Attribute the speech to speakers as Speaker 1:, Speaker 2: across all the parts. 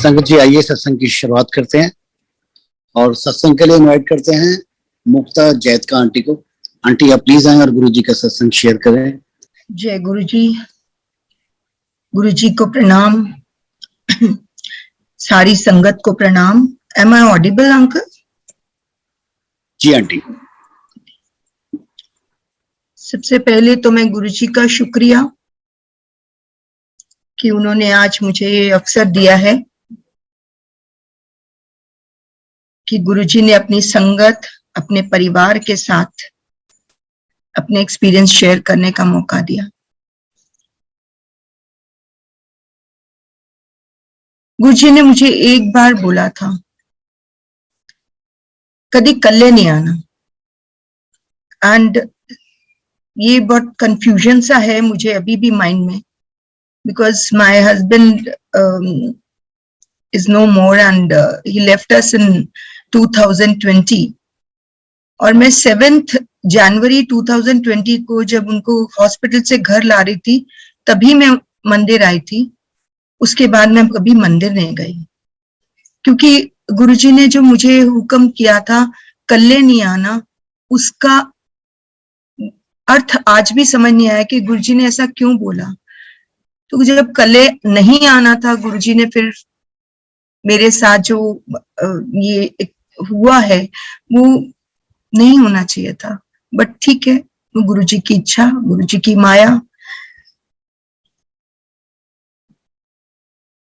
Speaker 1: संगत जी, आइए सत्संग की शुरुआत करते हैं और सत्संग के लिए इनवाइट करते हैं मुक्ता जैतका आंटी को। आंटी आप प्लीज आए और गुरु जी का सत्संग शेयर करें।
Speaker 2: जय गुरु जी को प्रणाम। सारी संगत को प्रणाम। Am I audible uncle?
Speaker 1: जी आंटी।
Speaker 2: सबसे पहले तो मैं गुरु जी का शुक्रिया कि उन्होंने आज मुझे ये अवसर दिया है कि गुरु जी ने अपनी संगत, अपने परिवार के साथ अपने एक्सपीरियंस शेयर करने का मौका दिया। गुरु जी ने मुझे एक बार बोला था, कभी कल्ले नहीं आना। एंड ये बहुत कंफ्यूजन सा है मुझे अभी भी माइंड में, because my husband is no more and he left us in 2020 और मैं 7th जनवरी 2020 को जब उनको हॉस्पिटल से घर ला रही थी तभी मैं मंदिर आई थी। उसके बाद मैं कभी मंदिर नहीं गई, क्योंकि गुरुजी ने जो मुझे हुक्म किया था कल्ले नहीं आना, उसका अर्थ आज भी समझ नहीं आया कि गुरुजी ने ऐसा क्यों बोला। तो जब कल्ले नहीं आना था, गुरुजी ने फिर मेरे साथ जो ये हुआ है वो नहीं होना चाहिए था, बट ठीक है, गुरुजी की इच्छा, गुरुजी की माया।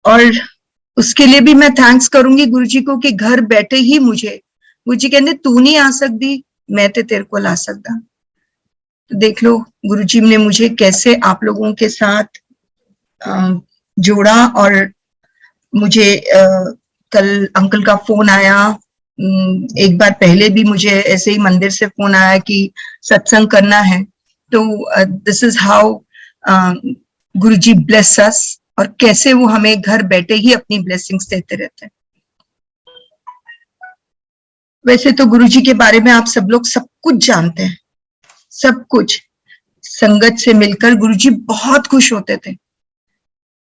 Speaker 2: और उसके लिए भी मैं थैंक्स करूंगी गुरुजी को कि घर बैठे ही मुझे गुरुजी कहते तू नहीं आ सकती, मैं तो तेरे को ला सकता। तो देख लो गुरुजी ने मुझे कैसे आप लोगों के साथ जोड़ा। और मुझे कल अंकल का फोन आया, एक बार पहले भी मुझे ऐसे ही मंदिर से फोन आया कि सत्संग करना है। तो this is how Guruji bless us, और कैसे वो हमें घर बैठे ही अपनी ब्लेसिंग्स देते रहते हैं। वैसे तो गुरुजी के बारे में आप सब लोग सब कुछ जानते हैं, सब कुछ। संगत से मिलकर गुरुजी बहुत खुश होते थे।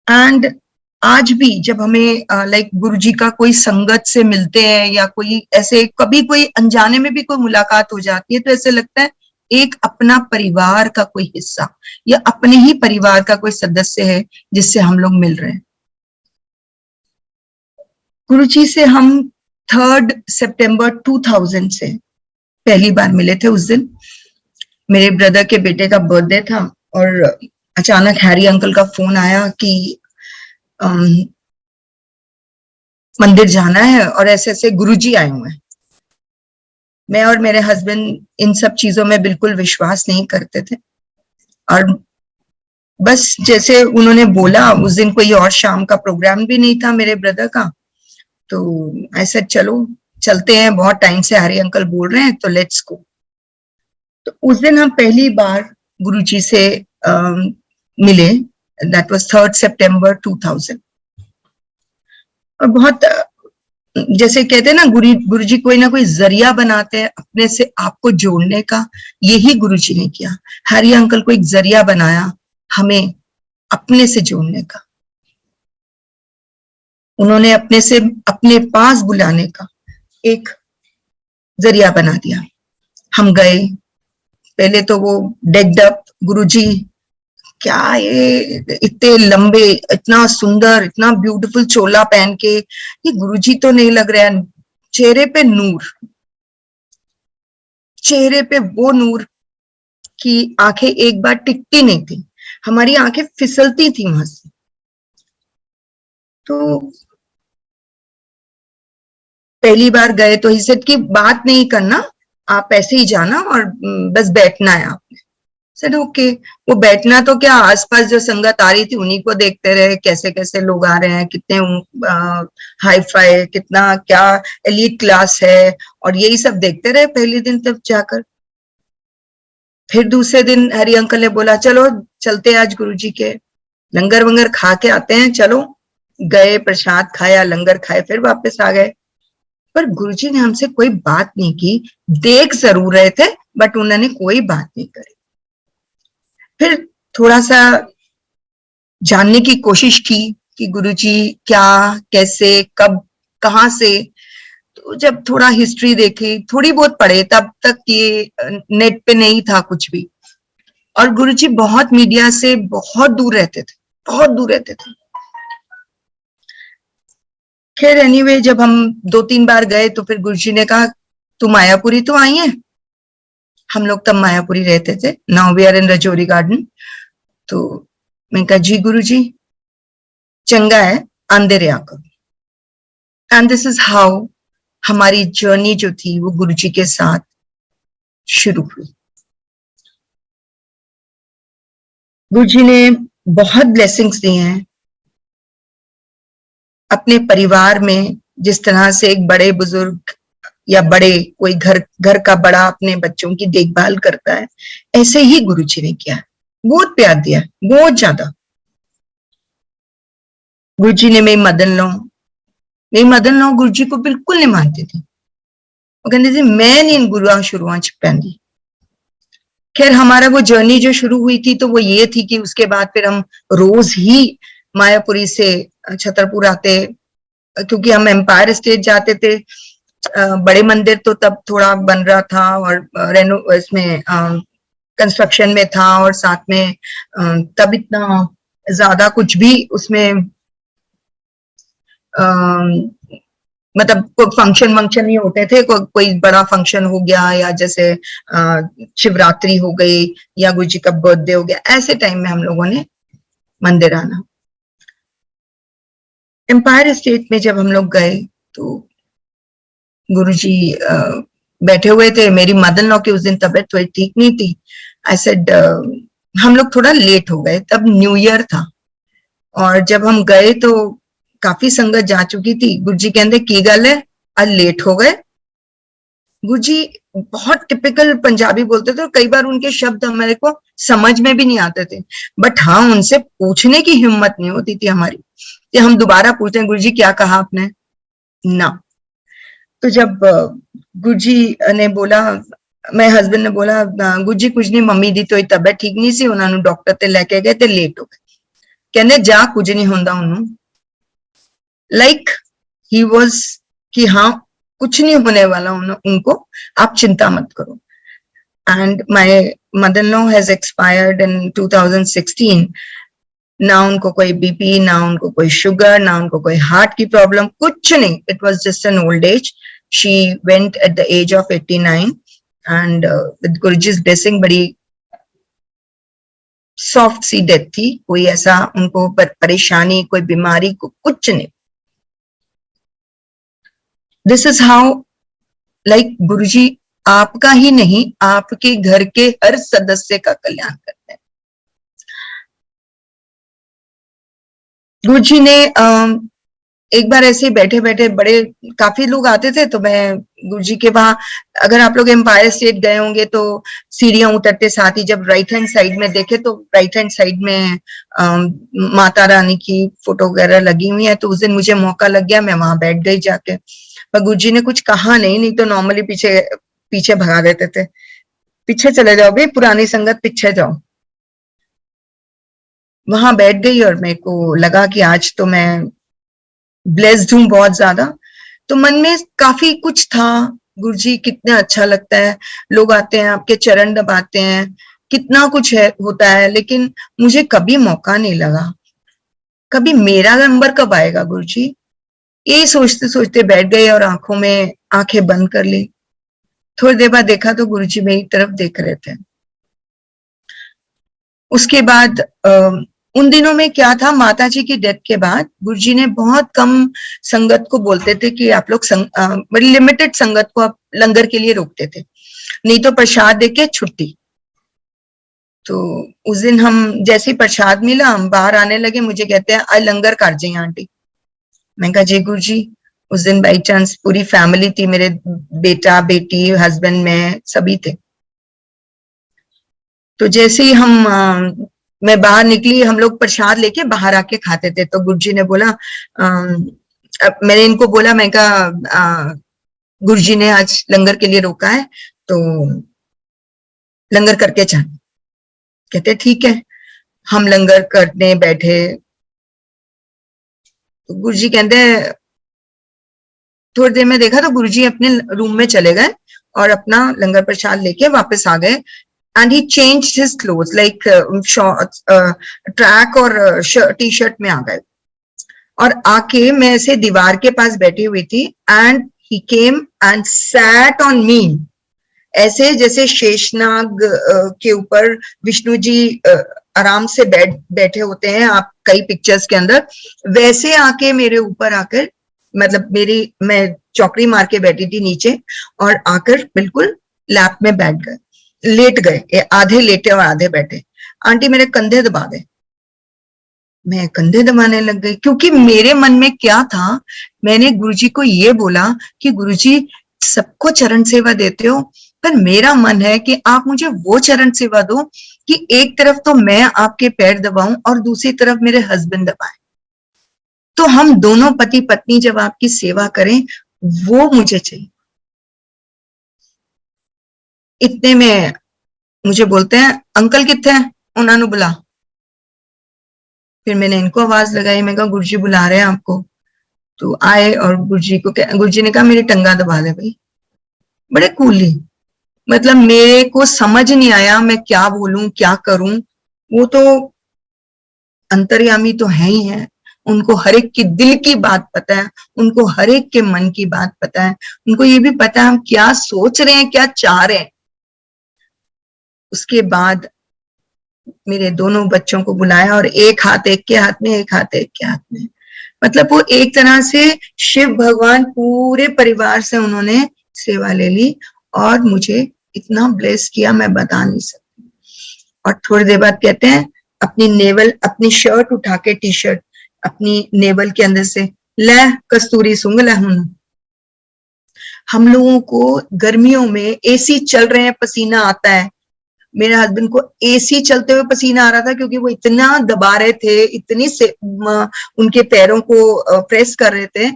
Speaker 2: एंड आज भी जब हमें लाइक गुरुजी का कोई संगत से मिलते हैं या कोई ऐसे कभी कोई अनजाने में भी कोई मुलाकात हो जाती है, तो ऐसे लगता है एक अपना परिवार का कोई हिस्सा या अपने ही परिवार का कोई सदस्य है जिससे हम लोग मिल रहे हैं। गुरुजी से हम 3 सितंबर 2000 से पहली बार मिले थे। उस दिन मेरे ब्रदर के बेटे का बर्थडे था और अचानक हैरी अंकल का फोन आया कि मंदिर जाना है और ऐसे ऐसे गुरुजी आए हुए हैं। मैं और मेरे हस्बैंड इन सब चीजों में बिल्कुल विश्वास नहीं करते थे, और बस जैसे उन्होंने बोला, उस दिन कोई और शाम का प्रोग्राम भी नहीं था मेरे ब्रदर का, तो ऐसा चलो चलते हैं, बहुत टाइम से हरी अंकल बोल रहे हैं तो लेट्स गो। तो उस दिन हम पहली बार गुरुजी से मिले। दैट वाज 3 सितंबर 2000। और बहुत जैसे कहते हैं ना, गुरुजी कोई ना कोई जरिया बनाते हैं अपने से आपको जोड़ने का। यही गुरुजी ने किया। हरी अंकल को एक जरिया बनाया हमें अपने से जोड़ने का। उन्होंने अपने से अपने पास बुलाने का एक जरिया बना दिया। हम गए, पहले तो वो डेक्ड अप गुरुजी, क्या ये इतने लंबे, इतना सुंदर, इतना ब्यूटीफुल चोला पहन के, ये गुरुजी तो नहीं लग रहा है। चेहरे पे नूर, चेहरे पे वो नूर कि आंखें एक बार टिकती नहीं थी, हमारी आंखें फिसलती थी वहां से। तो पहली बार गए तो ही सेड की बात नहीं करना, आप ऐसे ही जाना और बस बैठना है आपने। Sir okay. वो बैठना तो क्या, आसपास जो संगत आ रही थी उन्हीं को देखते रहे, कैसे कैसे लोग आ रहे हैं, कितने हाई फाई, कितना क्या एलीट क्लास है, और यही सब देखते रहे पहले दिन। तब जाकर फिर दूसरे दिन हरि अंकल ने बोला चलो चलते आज गुरुजी के लंगर वंगर खा के आते हैं। चलो गए, प्रसाद खाया, लंगर खाए, फिर वापस आ गए। पर गुरुजी ने हमसे कोई बात नहीं की। देख जरूर रहे थे बट उन्होंने कोई बात नहीं करी। फिर थोड़ा सा जानने की कोशिश की कि गुरुजी क्या, कैसे, कब, कहाँ से। तो जब थोड़ा हिस्ट्री देखी, थोड़ी बहुत पढ़े, तब तक ये नेट पे नहीं था कुछ भी। और गुरुजी बहुत मीडिया से बहुत दूर रहते थे, बहुत दूर रहते थे। खैर एनीवे, जब हम 2-3 बार गए तो फिर गुरुजी ने कहा तू मायापुरी तो आई है। हम लोग तब मायापुरी रहते थे, now we are in Rajouri Garden. तो मैं कहा जी गुरुजी, चंगा है, आंदे रहा करो। एंड दिस इज हाउ हमारी जर्नी जो थी वो गुरुजी के साथ शुरू हुई। गुरुजी ने बहुत ब्लेसिंग्स दिए हैं अपने परिवार में। जिस तरह से एक बड़े बुजुर्ग या बड़े कोई घर का बड़ा अपने बच्चों की देखभाल करता है, ऐसे ही गुरुजी ने किया। बहुत प्यार दिया, बहुत ज्यादा। गुरुजी ने मेरी मदन लॉ गुरुजी को बिल्कुल नहीं मानती थी। वो कहते थे मैं नहीं गुरुआ शुरुआ च पैंदी। खैर हमारा वो जर्नी जो शुरू हुई थी तो वो ये थी कि उसके बाद फिर हम रोज ही मायापुरी से छतरपुर आते, क्योंकि हम एम्पायर स्टेट जाते थे। बड़े मंदिर तो तब थोड़ा बन रहा था और रेनो इसमें कंस्ट्रक्शन में था, और साथ में तब इतना ज्यादा कुछ भी उसमें मतलब कोई फंक्शन नहीं होते थे। कोई बड़ा फंक्शन हो गया या जैसे शिवरात्रि हो गई या गुरुजी का बर्थडे हो गया, ऐसे टाइम में हम लोगों ने मंदिर आना। एम्पायर स्टेट में जब हम लोग गए तो गुरुजी बैठे हुए थे। मेरी मदर लॉ की उस दिन तबीयत थोड़ी ठीक नहीं थी। आई सेड हम लोग थोड़ा लेट हो गए, तब न्यू ईयर था। और जब हम गए तो काफी संगत जा चुकी थी। गुरुजी कहते की गल है आज लेट हो गए। गुरुजी बहुत टिपिकल पंजाबी बोलते थे और कई बार उनके शब्द हमारे को समझ में भी नहीं आते थे, बट हाँ उनसे पूछने की हिम्मत नहीं होती थी हमारी कि हम दोबारा पूछते हैं गुरुजी क्या कहा आपने ना। तो जब गुरुजी ने बोला, मेरे हस्बैंड ने बोला गुरुजी कुछ नहीं, मम्मी दी तो तबीयत ठीक नहीं सी, उन्होंने डॉक्टर ते लेके गए ते लेट हो गए। कहने जा कुछ नहीं होंदा उन्होंने, लाइक ही वाज कि हाँ कुछ नहीं होने वाला उनको, आप चिंता मत करो। And my mother in law has expired in 2016। ना उनको कोई बीपी, ना उनको कोई शुगर, ना उनको कोई हार्ट की प्रॉब्लम, कुछ नहीं। It was just an old age. She went at the age of 89 and with Guruji's blessing बड़ी सॉफ्ट सी डेथ थी। कोई ऐसा उनको परेशानी, कोई बीमारी को कुछ नहीं। दिस इज हाउ लाइक गुरुजी आपका ही नहीं, आपके घर के हर सदस्य का कल्याण करते हैं। गुरुजी ने एक बार ऐसे बैठे बैठे, बड़े काफी लोग आते थे तो मैं गुरुजी के वहां, अगर आप लोग एम्पायर स्टेट गए होंगे तो सीढ़ियां उतरते साथ ही जब राइट हैंड साइड में देखे तो राइट हैंड साइड में माता रानी की फोटो वगैरह लगी हुई है। तो उस दिन मुझे मौका लग गया, मैं वहां बैठ गई जाके। पर गुरुजी ने कुछ कहा नहीं तो नॉर्मली पीछे पीछे भगा देते थे, पीछे चले जाओ भाई, पुरानी संगत पीछे जाओ। वहां बैठ गई और मेरे को लगा कि आज तो मैं ब्लेस्ड हूं बहुत ज्यादा। तो मन में काफी कुछ था, गुरुजी कितना अच्छा लगता है, लोग आते हैं आपके चरण दबाते हैं, कितना कुछ है होता है, लेकिन मुझे कभी मौका नहीं लगा, कभी मेरा नंबर कब आएगा गुरुजी, ये सोचते सोचते बैठ गए और आंखों में आंखें बंद कर ली। थोड़ी देर बाद देखा तो गुरुजी मेरी तरफ देख रहे थे। उसके बाद उन दिनों में क्या था, माता जी की डेथ के बाद गुरुजी ने बहुत कम संगत को बोलते थे कि आप लोग बड़ी लिमिटेड संगत को आप लंगर के लिए रोकते थे, नहीं तो प्रसाद देके छुट्टी। तो उस दिन हम जैसे ही प्रसाद मिला हम बाहर आने लगे, मुझे कहते हैं आज लंगर कर जाइए आंटी। मैं कहा जी गुरुजी। उस दिन बाई चांस पूरी फैमिली थी, मेरे बेटा बेटी हस्बैंड मैं सभी थे। तो जैसे ही मैं बाहर निकली, हम लोग प्रसाद लेके बाहर आके खाते थे, तो गुरुजी ने बोला मैंने इनको बोला, मैं कहा गुरुजी ने आज लंगर के लिए रोका है तो लंगर करके जाना। कहते ठीक है। हम लंगर करने बैठे, तो गुरुजी कहते थोड़ी देर में देखा तो गुरुजी अपने रूम में चले गए और अपना लंगर प्रसाद लेके वापस आ गए. And he changed his clothes like track और टी शर्ट में आ गए. और आके मैं ऐसे दीवार के पास बैठी हुई थी and he came and sat on me, ऐसे जैसे शेषनाग के ऊपर विष्णु जी आराम से बैठे होते हैं आप कई पिक्चर्स के अंदर, वैसे आके मेरे ऊपर आकर, मतलब मैं चौकड़ी मार के बैठी थी नीचे, और आकर बिल्कुल लैप में बैठ गए, लेट गए, आधे लेटे और आधे बैठे. आंटी मेरे कंधे दबा दे. मैं कंधे दबाने लग गई, क्योंकि मेरे मन में क्या था, मैंने गुरुजी को ये बोला कि गुरुजी सबको चरण सेवा देते हो, पर मेरा मन है कि आप मुझे वो चरण सेवा दो कि एक तरफ तो मैं आपके पैर दबाऊं और दूसरी तरफ मेरे हस्बैंड दबाएं, तो हम दोनों पति पत्नी जब आपकी सेवा करें, वो मुझे चाहिए. इतने में मुझे बोलते हैं अंकल कितने हैं, उन्होंने बुला. फिर मैंने इनको आवाज लगाई, मैं कहा गुरुजी बुला रहे हैं आपको. तो आए और गुरुजी ने कहा मेरी टंगा दबा दे भाई, बड़े कूली. मतलब मेरे को समझ नहीं आया मैं क्या बोलूं क्या करूं. वो तो अंतर्यामी तो है ही है, उनको हर एक की दिल की बात पता है, उनको हर एक के मन की बात पता है, उनको ये भी पता है हम क्या सोच रहे हैं, क्या चाह रहे हैं. उसके बाद मेरे दोनों बच्चों को बुलाया और एक हाथ एक के हाथ में, एक हाथ एक के हाथ में. मतलब वो एक तरह से शिव भगवान पूरे परिवार से उन्होंने सेवा ले ली और मुझे इतना ब्लेस किया मैं बता नहीं सकती. और थोड़ी देर बाद कहते हैं अपनी शर्ट उठा के, टी शर्ट अपनी नेवल के अंदर से, ले कस्तूरी सूंघ ले. हम लोगों को गर्मियों में एसी चल रहे हैं, पसीना आता है. मेरे हस्बैंड को एसी चलते हुए पसीना आ रहा था, क्योंकि वो इतना दबा रहे थे, इतनी से उनके पैरों को प्रेस कर रहे थे,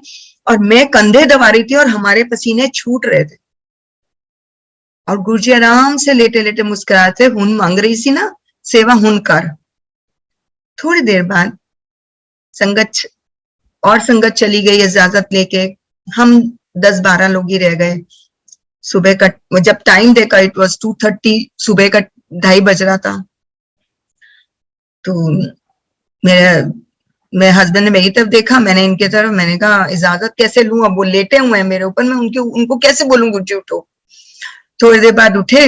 Speaker 2: और मैं कंधे दबा रही थी और हमारे पसीने छूट रहे थे. और गुरुजी आराम से लेटे लेटे मुस्कुराए थे, हुन मांग रही सी ना सेवा, हुन कर. थोड़ी देर बाद संगत चली गई इजाजत लेके, हम 10-12 लोग ही रह गए. सुबह का जब टाइम देखा इट वॉज 2:30, सुबह का 2:30 बज रहा था. तो मेरे हस्बैंड ने मेरी तरफ देखा, मैंने इनके तरफ, मैंने कहा इजाजत कैसे लूं, अब वो लेटे हुए हैं मेरे ऊपर, मैं उनको कैसे बोलूं गुरुजी उठो. थोड़ी देर बाद उठे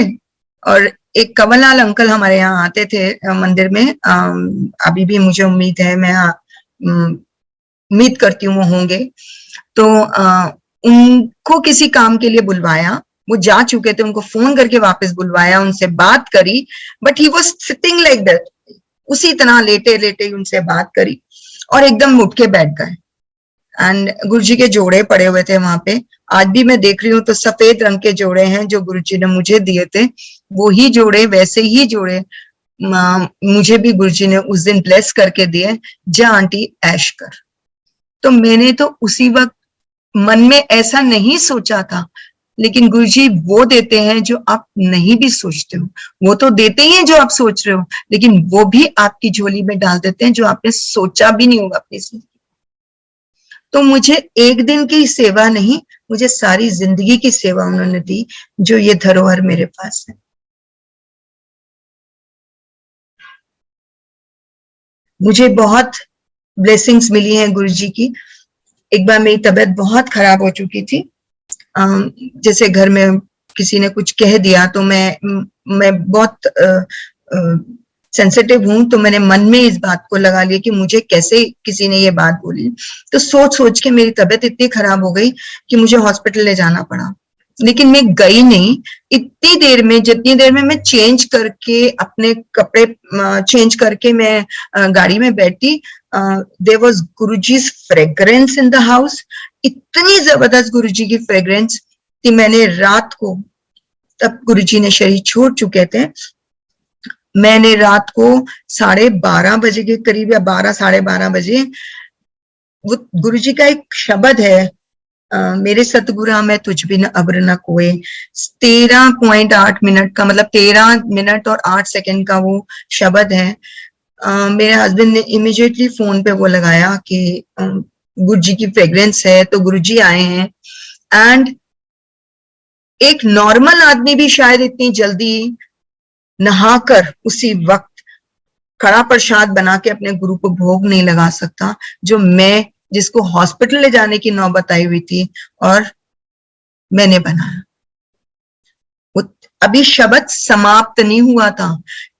Speaker 2: और एक कंवरलाल अंकल हमारे यहाँ आते थे मंदिर में, अभी भी मुझे उम्मीद है, मैं उम्मीद करती हूँ वो होंगे. तो उनको किसी काम के लिए बुलवाया, वो जा चुके थे, उनको फोन करके वापस बुलवाया, उनसे बात करी, but he was sitting like that, उसी तरह लेटे लेटे उनसे बात करी और एकदम उठ के बैठ गए. एंड गुरुजी के जोड़े पड़े हुए थे वहां पे. आज भी मैं देख रही हूँ तो सफेद रंग के जोड़े हैं जो गुरुजी ने मुझे दिए थे, वो ही जोड़े, वैसे ही जोड़े मुझे भी गुरुजी ने उस दिन ब्लेस करके दिए, जा आंटी ऐश कर. तो मैंने तो उसी वक्त मन में ऐसा नहीं सोचा था, लेकिन गुरुजी वो देते हैं जो आप नहीं भी सोचते हो, वो तो देते ही हैं जो आप सोच रहे हो, लेकिन वो भी आपकी झोली में डाल देते हैं जो आपने सोचा भी नहीं होगा अपनी जिंदगी. तो मुझे एक दिन की सेवा नहीं, मुझे सारी जिंदगी की सेवा उन्होंने दी, जो ये धरोहर मेरे पास है. मुझे बहुत ब्लेसिंग्स मिली हैं गुरुजी की. एक बार मेरी तबीयत बहुत खराब हो चुकी थी, जैसे घर में किसी ने कुछ कह दिया तो मैं बहुत सेंसिटिव हूं, तो मैंने मन में इस बात को लगा लिया कि मुझे कैसे किसी ने ये बात बोली. तो सोच सोच के मेरी तबीयत इतनी खराब हो गई कि मुझे हॉस्पिटल ले जाना पड़ा, लेकिन मैं गई नहीं. इतनी देर में, जितनी देर में मैं चेंज करके अपने कपड़े चेंज करके मैं गाड़ी में बैठी, there was Guruji's fragrance in the house. इतनी जबरदस्त गुरुजी की फ्रेग्रेंस कि मैंने रात को, तब गुरुजी ने शरीर छोड़ चुके थे, मैंने रात को 12:30 बजे के करीब, या 12-12:30 बजे, वो गुरुजी का एक शब्द है, मेरे सतगुरा में तुझ बिन अब्र न कोई, 13.8 मिनट का, मतलब 13 मिनट और 8 सेकंड का वो शब्द है. मेरे हस्बैंड ने इमीडिएटली फोन पे वो लगाया कि गुरु जी की फ्रेग्रेंस है, तो गुरु जी आए हैं। एंड एक नॉर्मल आदमी भी शायद इतनी जल्दी नहाकर उसी वक्त कड़ा प्रसाद बना के अपने गुरु को भोग नहीं लगा सकता, जो मैं, जिसको हॉस्पिटल ले जाने की नौबत आई हुई थी और मैंने बनाया। अभी शब्द समाप्त नहीं हुआ था,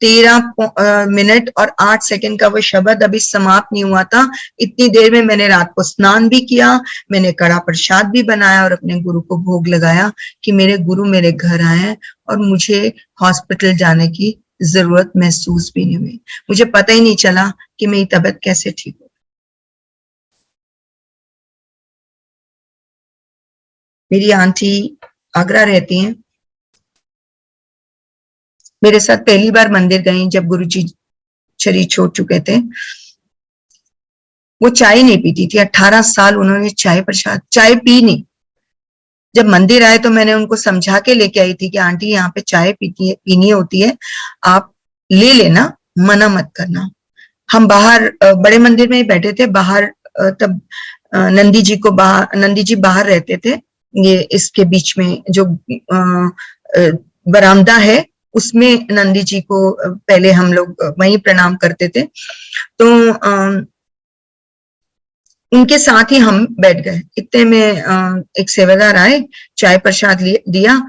Speaker 2: 13 मिनट और 8 सेकंड का वो शब्द अभी समाप्त नहीं हुआ था। इतनी देर में मैंने रात को स्नान भी किया, मैंने कड़ा प्रसाद भी बनाया और अपने गुरु को भोग लगाया कि मेरे गुरु मेरे घर आए और मुझे हॉस्पिटल जाने की जरूरत महसूस भी नहीं हुई। मुझे पता ही नहीं चला कि मेरी तबीयत कैसे ठीक हो। मेरी आंटी आगरा रहती हैं, मेरे साथ पहली बार मंदिर गई जब गुरुजी शरीर छोड़ चुके थे। वो चाय नहीं पीती थी, 18 साल उन्होंने चाय प्रसाद, चाय पी नहीं। जब मंदिर आए तो मैंने उनको समझा के लेके आई थी कि आंटी यहाँ पे चाय पीनी होती है, आप ले लेना, मना मत करना। हम बाहर बड़े मंदिर में ही बैठे थे, बाहर तब नंदी जी बाहर रहते थे, ये इसके बीच में जो बरामदा है उसमें नंदी जी को पहले हम लोग वहीं प्रणाम करते थे। तो उनके साथ ही हम बैठ गए। इतने में एक सेवादार आए, चाय प्रसाद दिया,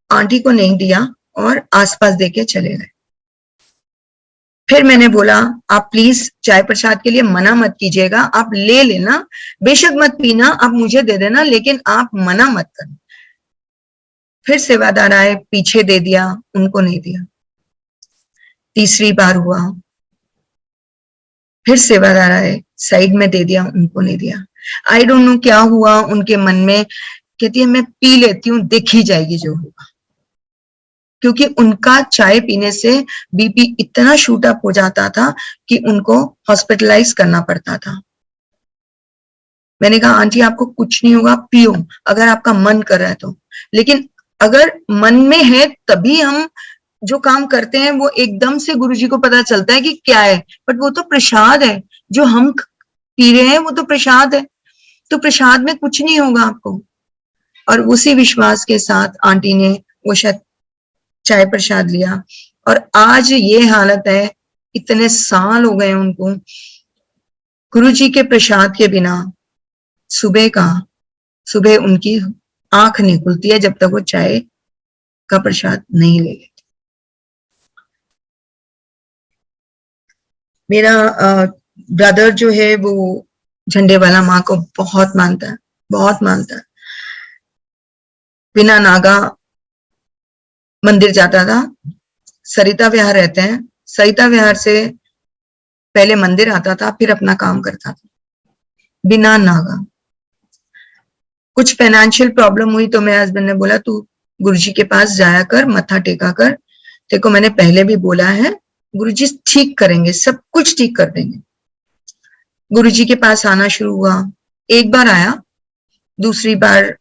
Speaker 2: आंटी को नहीं दिया और आसपास देके चले गए। फिर मैंने बोला आप प्लीज चाय प्रसाद के लिए मना मत कीजिएगा, आप ले लेना, बेशक मत पीना, आप मुझे दे देना, लेकिन आप मना मत करना। फिर सेवादार आए, पीछे दे दिया, उनको नहीं दिया। तीसरी बार हुआ, फिर सेवादार आए, साइड में दे दिया, उनको नहीं दिया। आई डोंट नो क्या हुआ उनके मन में, कहती है मैं पी लेती हूँ, देखी जाएगी जो होगा। क्योंकि उनका चाय पीने से बीपी इतना शूट अप हो जाता था कि उनको हॉस्पिटलाइज करना पड़ता था। मैंने कहा आंटी आपको कुछ नहीं होगा, पियो अगर आपका मन कर रहा है तो। लेकिन अगर मन में है तभी हम जो काम करते हैं वो एकदम से गुरुजी को पता चलता है कि क्या है, बट वो तो प्रसाद है, जो हम पी रहे हैं वो तो प्रसाद है, तो प्रसाद में कुछ नहीं होगा आपको। और उसी विश्वास के साथ आंटी ने वो शायद चाय प्रसाद लिया और आज ये हालत है, इतने साल हो गए उनको। गुरुजी के प्रसाद के बिना सुबह उनकी आंख नहीं खुलती है जब तक वो चाय का प्रसाद नहीं ले लेते। मेरा ब्रदर जो है वो झंडे वाला माँ को बहुत मानता है, बहुत मानता है। बिना नागा मंदिर जाता था, सरिता विहार रहते हैं, सरिता विहार से पहले मंदिर आता था, फिर अपना काम करता था बिना नागा। कुछ फाइनेंशियल प्रॉब्लम हुई तो मेरे हस्बैंड ने बोला तू गुरुजी के पास जाया कर, मत्था टेका कर, देखो मैंने पहले भी बोला है गुरुजी ठीक करेंगे, सब कुछ ठीक कर देंगे। गुरुजी के पास आना शुरू हुआ, एक बार आया, दूसरी बार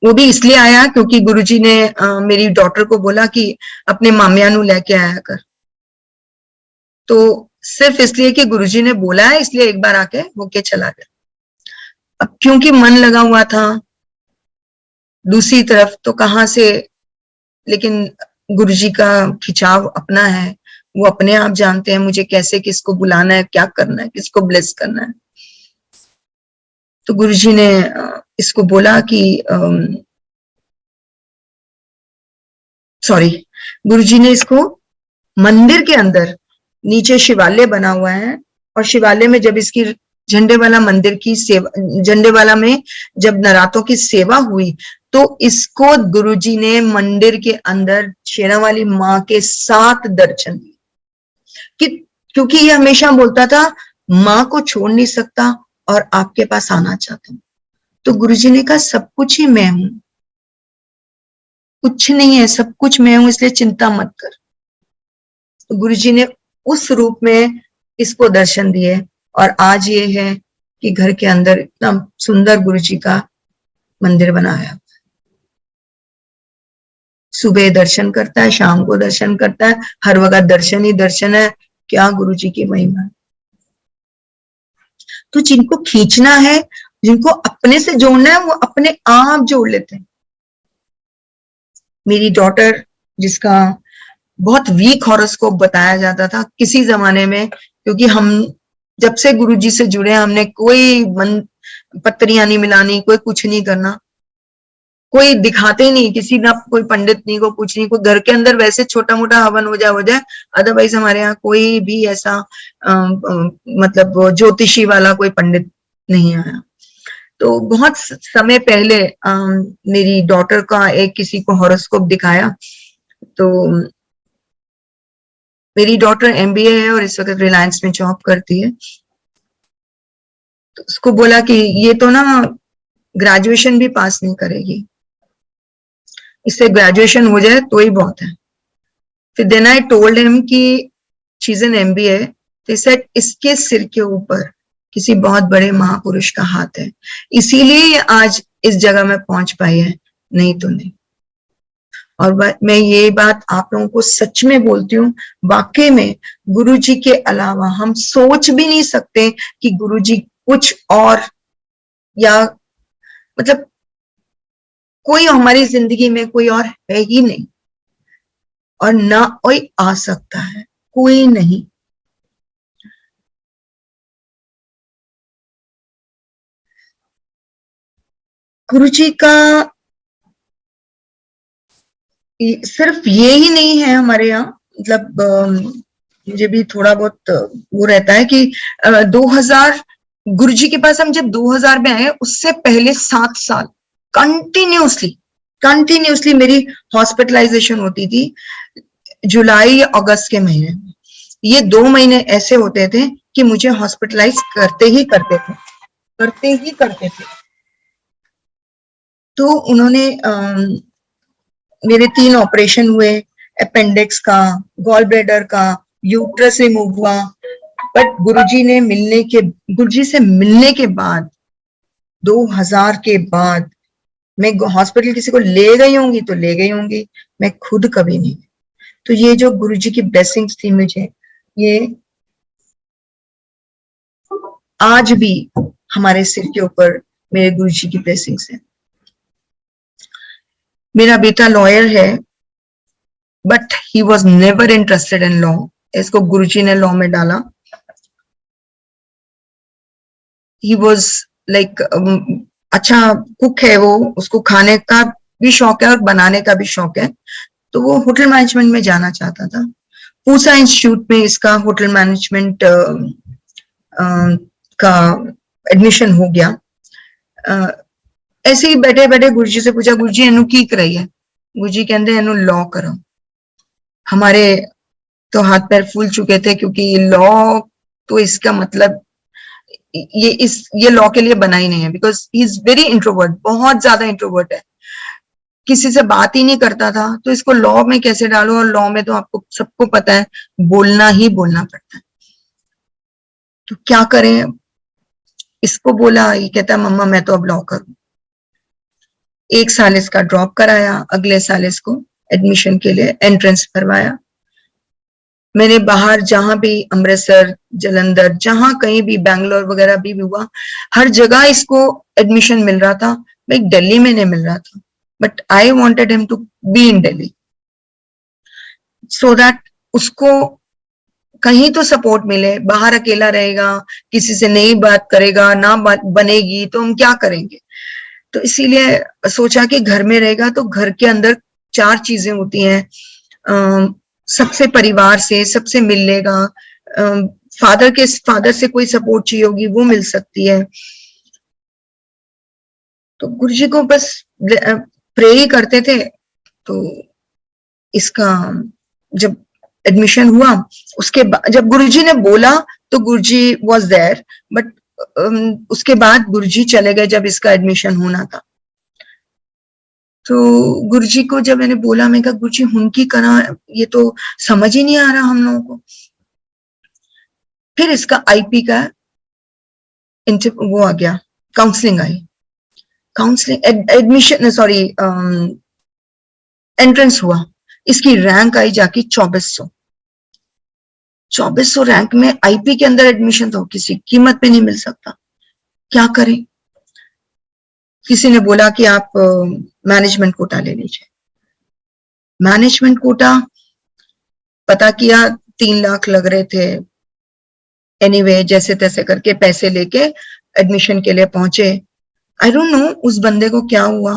Speaker 2: वो भी इसलिए आया क्योंकि गुरुजी ने मेरी डॉटर को बोला कि अपने मामिया नू लेके आया कर, तो सिर्फ इसलिए कि गुरुजी ने बोला है इसलिए एक बार आके होके चला गया। अब क्योंकि मन लगा हुआ था दूसरी तरफ तो कहाँ से, लेकिन गुरुजी का खिंचाव अपना है, वो अपने आप जानते हैं मुझे कैसे किसको बुलाना है, क्या करना है, किसको ब्लेस करना है। तो गुरुजी ने इसको बोला कि गुरुजी ने इसको मंदिर के अंदर, नीचे शिवालय बना हुआ है और शिवालय में जब इसकी झंडे वाला मंदिर की सेवा, झंडे वाला में जब नरातों की सेवा हुई तो इसको गुरुजी ने मंदिर के अंदर शेरावाली माँ के साथ दर्शन दिए, कि क्योंकि ये हमेशा बोलता था माँ को छोड़ नहीं सकता और आपके पास आना चाहता हूं। तो गुरुजी ने कहा सब कुछ ही मैं हूं, कुछ नहीं है, सब कुछ मैं हूं, इसलिए चिंता मत कर। तो गुरुजी ने उस रूप में इसको दर्शन दिए और आज ये है कि घर के अंदर इतना सुंदर गुरुजी का मंदिर बनाया। सुबह दर्शन करता है, शाम को दर्शन करता है, हर वक्त दर्शन ही दर्शन है। क्या गुरुजी की महिमा। तो जिनको खींचना है, जिनको अपने से जोड़ना है, वो अपने आप जोड़ लेते हैं। मेरी डॉटर, जिसका बहुत वीक हॉरोस्कोप बताया जाता था किसी जमाने में, क्योंकि हम जब से गुरुजी से जुड़े हमने कोई पत्रियां नहीं मिलानी, कोई कुछ नहीं करना, कोई दिखाते नहीं, किसी ना कोई पंडित नहीं, को कुछ नहीं, कोई घर के अंदर वैसे छोटा मोटा हवन हो जाए, अदरवाइज हमारे यहाँ कोई भी ऐसा मतलब ज्योतिषी वाला कोई पंडित नहीं आया। तो बहुत समय पहले मेरी डॉटर का एक किसी को हॉरोस्कोप दिखाया, तो मेरी डॉटर MBA है और इस वक्त रिलायंस में जॉब करती है। तो उसको बोला कि ये तो ना ग्रेजुएशन भी पास नहीं करेगी, इससे ग्रेजुएशन हो जाए तो ही बहुत है। फिर देन आई टोल्ड हिम कि शी इज एन MBA, तो सेड इसके सिर के ऊपर किसी बहुत बड़े महापुरुष का हाथ है, इसीलिए ये आज इस जगह में पहुंच पाई है, नहीं तो नहीं। और मैं ये बात आप लोगों को सच में बोलती हूँ, वाकई में गुरुजी के अलावा हम सोच भी नहीं सकते कि गुरुजी कुछ और, या मतलब कोई हमारी जिंदगी में कोई और है ही नहीं, और ना कोई आ सकता है, कोई नहीं। गुरुजी का सिर्फ ये ही नहीं है हमारे यहाँ, मतलब मुझे भी थोड़ा बहुत वो रहता है कि 2000 गुरुजी के पास हम जब 2000 में आए, उससे पहले 7 साल कंटिन्यूसली मेरी हॉस्पिटलाइजेशन होती थी जुलाई या अगस्त के महीने में। ये 2 महीने ऐसे होते थे कि मुझे हॉस्पिटलाइज करते ही करते थे। तो उन्होंने मेरे 3 ऑपरेशन हुए, अपेंडिक्स का, गॉल ब्लैडर का, यूट्रस रिमूव हुआ, बट गुरुजी से मिलने के बाद 2000 के बाद मैं हॉस्पिटल किसी को ले गई होंगी, मैं खुद कभी नहीं। तो ये जो गुरुजी की ब्लेसिंग्स थी मुझे, ये आज भी हमारे सिर के ऊपर मेरे गुरुजी की ब्लेसिंग्स है। मेरा बेटा लॉयर है, but he was never interested in law. इसको गुरुजी ने लॉ में डाला। ही वॉज लाइक अच्छा कुक है वो, उसको खाने का भी शौक है और बनाने का भी शौक है, तो वो होटल मैनेजमेंट में जाना चाहता था। पूसा इंस्टीट्यूट में इसका होटल मैनेजमेंट का एडमिशन हो गया। ऐसे ही बैठे बैठे गुरुजी से पूछा, गुरुजी एनु की कराई है? गुरुजी कहते एनु लॉ करो। हमारे तो हाथ पैर फूल चुके थे, क्योंकि लॉ तो इसका मतलब ये लॉ के लिए बना ही नहीं है, because he is very introvert, बहुत ज्यादा इंट्रोवर्ट है, किसी से बात ही नहीं करता था। तो इसको लॉ में कैसे डालो? और लॉ में तो आपको सबको पता है बोलना ही बोलना पड़ता है। तो क्या करें? इसको बोला, ये कहता मम्मा मैं तो अब लॉ करूं। 1 साल इसका ड्रॉप कराया, अगले साल इसको एडमिशन के लिए एंट्रेंस करवाया। मैंने बाहर जहां भी, अमृतसर, जलंधर, जहां कहीं भी, बैंगलोर वगैरह भी हुआ, हर जगह इसको एडमिशन मिल रहा था। मैं दिल्ली में नहीं मिल रहा था, but I wanted him to be in Delhi, so that उसको कहीं तो सपोर्ट मिले। बाहर अकेला रहेगा, किसी से नहीं बात करेगा, ना बात बनेगी तो हम क्या करेंगे? तो इसीलिए सोचा कि घर में रहेगा तो घर के अंदर 4 चीजें होती हैं, सबसे परिवार से सबसे मिल लेगा, फादर से कोई सपोर्ट चाहिए होगी वो मिल सकती है। तो गुरुजी को बस प्रे ही करते थे। तो इसका जब एडमिशन हुआ, उसके बाद जब गुरुजी ने बोला तो गुरुजी वाज देयर, बट उसके बाद गुरुजी चले गए जब इसका एडमिशन होना था। तो गुरुजी को जब मैंने बोला, मैं कहा गुरुजी हुनकी करा, ये तो समझ ही नहीं आ रहा हम लोगों को। फिर इसका IP का वो आ गया, काउंसलिंग आई, काउंसलिंग एडमिशन सॉरी एंट्रेंस हुआ। इसकी रैंक आई जाके 2400 रैंक में IP के अंदर एडमिशन तो किसी कीमत पे नहीं मिल सकता। क्या करें? किसी ने बोला कि आप मैनेजमेंट कोटा ले लीजिए। मैनेजमेंट कोटा पता किया 3 लाख लग रहे थे। एनीवे जैसे तैसे करके पैसे लेके एडमिशन के लिए पहुंचे। आई डोंट नो उस बंदे को क्या हुआ,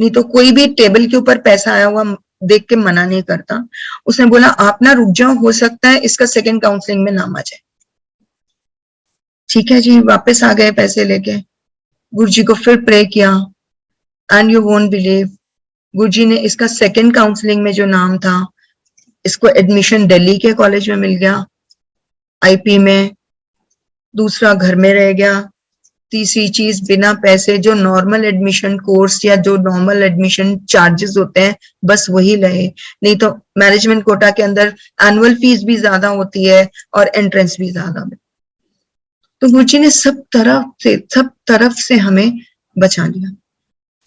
Speaker 2: नहीं तो कोई भी टेबल के ऊपर पैसा आया हुआ देख के मना नहीं करता। उसने बोला आप ना रुक जाओ, हो सकता है इसका सेकंड काउंसलिंग में नाम आ जाए। ठीक है जी, वापस आ गए पैसे लेके। गुरुजी को फिर प्रे किया एंड यू वोंट बिलीव, गुरुजी ने इसका सेकंड काउंसलिंग में जो नाम था, इसको एडमिशन दिल्ली के कॉलेज में मिल गया, आईपी में। दूसरा घर में रह गया। तीसरी चीज बिना पैसे जो नॉर्मल एडमिशन कोर्स या जो नॉर्मल एडमिशन चार्जेस होते हैं बस वही लगे, नहीं तो मैनेजमेंट कोटा के अंदर एनुअल फीस भी ज्यादा होती है और एंट्रेंस भी ज्यादा है। तो गुरुजी ने सब तरफ से हमें बचा लिया।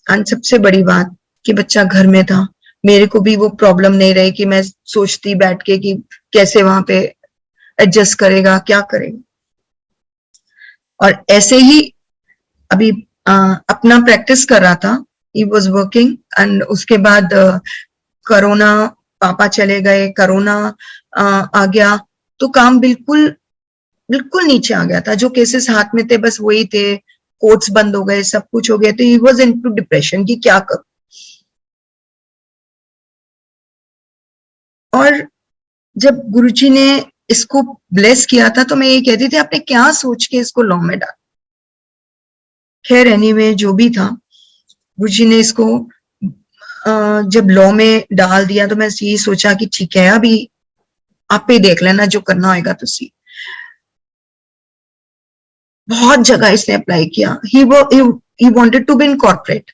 Speaker 2: एंड सबसे बड़ी बात कि बच्चा घर में था, मेरे को भी वो प्रॉब्लम नहीं रही कि मैं सोचती बैठ के कि कैसे वहां पे एडजस्ट करेगा, क्या करेगा। और ऐसे ही अभी अपना प्रैक्टिस कर रहा था, ही वॉज वर्किंग एंड उसके बाद कोरोना, पापा चले गए, कोरोना आ गया तो काम बिल्कुल नीचे आ गया था। जो केसेस हाथ में थे बस वही थे, कोर्ट्स बंद हो गए, सब कुछ हो गया। तो ही वॉज इनटू डिप्रेशन कि क्या करूं। और जब गुरुजी ने इसको ब्लेस किया था तो मैं ये कहती थी आपने क्या सोच के इसको लॉ में डाला। खैर एनीवे जो भी था, गुरुजी ने इसको जब लॉ में डाल दिया तो मैं यही सोचा कि ठीक है अभी आप ही देख लेना, जो करना होगा तुसी। बहुत जगह इसने अप्लाई किया। He wanted to be in corporate.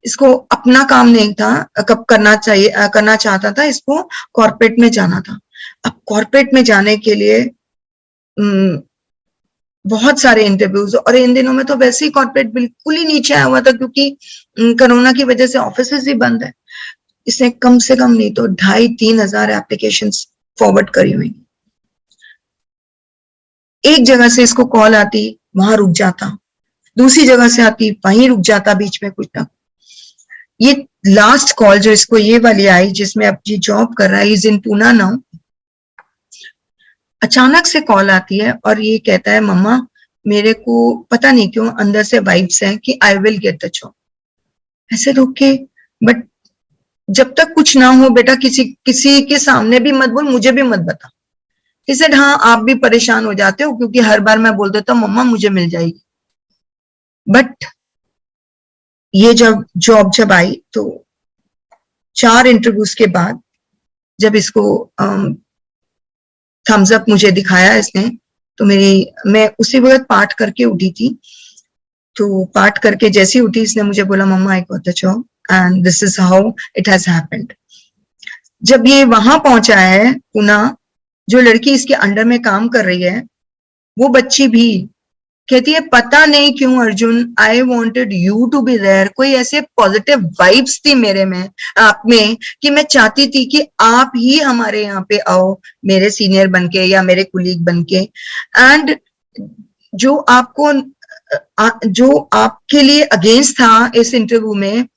Speaker 2: इसको अपना काम नहीं था, कब करना चाहता था, इसको कॉर्पोरेट में जाना था। अब कॉर्पोरेट में जाने के लिए बहुत सारे इंटरव्यूज, और इन दिनों में तो वैसे ही कॉर्पोरेट बिल्कुल ही नीचे आया हुआ था क्योंकि कोरोना की वजह से ऑफिसेज ही बंद है। इसने कम से कम नहीं तो 2,500-3 हजार एप्लीकेशंस फॉरवर्ड करी हुई। एक जगह से इसको कॉल आती, वहां रुक जाता, दूसरी जगह से आती, वहीं रुक जाता, बीच में कुछ ना। ये लास्ट कॉल जो इसको ये वाली आई जिसमें अब ये जॉब कर रहा है, इज इन पूना नाउ। अचानक से कॉल आती है और ये कहता है मम्मा मेरे को पता नहीं क्यों अंदर से वाइब्स हैं कि I will get the job. ऐसे रुक के, बट जब तक कुछ ना हो बेटा किसी के सामने भी मत बोल, मुझे भी मत बता। He said, हाँ आप भी परेशान हो जाते हो क्योंकि हर बार मैं बोल देता हूँ मम्मा मुझे मिल जाएगी। बट ये जब जॉब जब आई तो 4 इंटरव्यूज के बाद जब इसको थम्स अप मुझे दिखाया इसने, तो मैं उसी वक्त पाठ करके उठी थी। तो पाठ करके जैसे ही उठी इसने मुझे बोला मम्मा I got the job and this is how it has happened. जब ये वहां पहुंचा है पुना, जो लड़की इसके अंडर में काम कर रही है वो बच्ची भी कहती है पता नहीं क्यों Arjun I wanted you to be there. कोई ऐसे पॉजिटिव वाइब्स थी मेरे में, आप में, कि मैं चाहती थी कि आप ही हमारे यहाँ पे आओ मेरे सीनियर बनके या मेरे कुलीग बनके। एंड जो आपके लिए अगेंस्ट था इस इंटरव्यू में,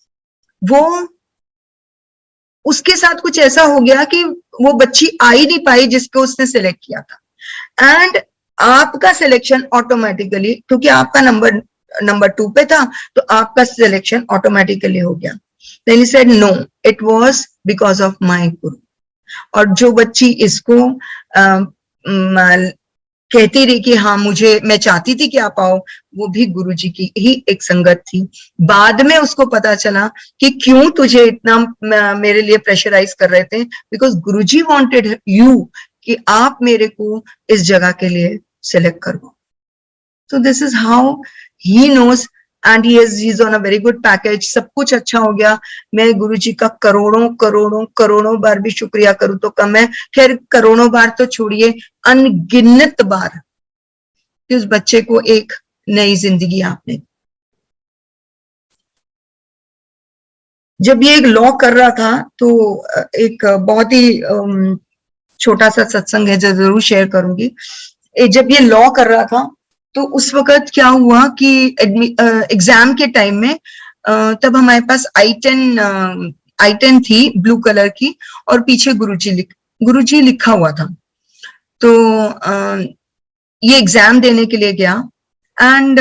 Speaker 2: वो उसके साथ कुछ ऐसा हो गया कि वो बच्ची आ ही नहीं पाई जिसको उसने सिलेक्ट किया था। एंड आपका सिलेक्शन ऑटोमेटिकली, क्योंकि आपका नंबर 2 पे था, तो आपका सिलेक्शन ऑटोमेटिकली हो गया। Then he said no it was because of my guru. और जो बच्ची इसको कहती रही कि हाँ मैं चाहती थी कि आप आओ, वो भी गुरुजी की ही एक संगत थी। बाद में उसको पता चला कि क्यों तुझे इतना मेरे लिए प्रेशराइज कर रहे थे, बिकॉज गुरुजी वांटेड यू कि आप मेरे को इस जगह के लिए सिलेक्ट करो। तो this is how he knows and he is on a very good package. सब कुछ अच्छा हो गया। मैं गुरुजी का करोड़ों बार भी शुक्रिया करूं तो कम है। खैर करोड़ों बार तो छोड़िए, अनगिनत बार कि उस बच्चे को एक नई जिंदगी आपने। जब ये एक लॉ कर रहा था तो एक बहुत ही छोटा सा सत्संग है जो जरूर शेयर करूंगी। जब ये लॉ कर रहा था तो उस वक्त क्या हुआ कि एग्जाम के टाइम में तब हमारे पास I10 थी ब्लू कलर की, और पीछे गुरुजी लिखा हुआ था। तो ये एग्जाम देने के लिए गया, एंड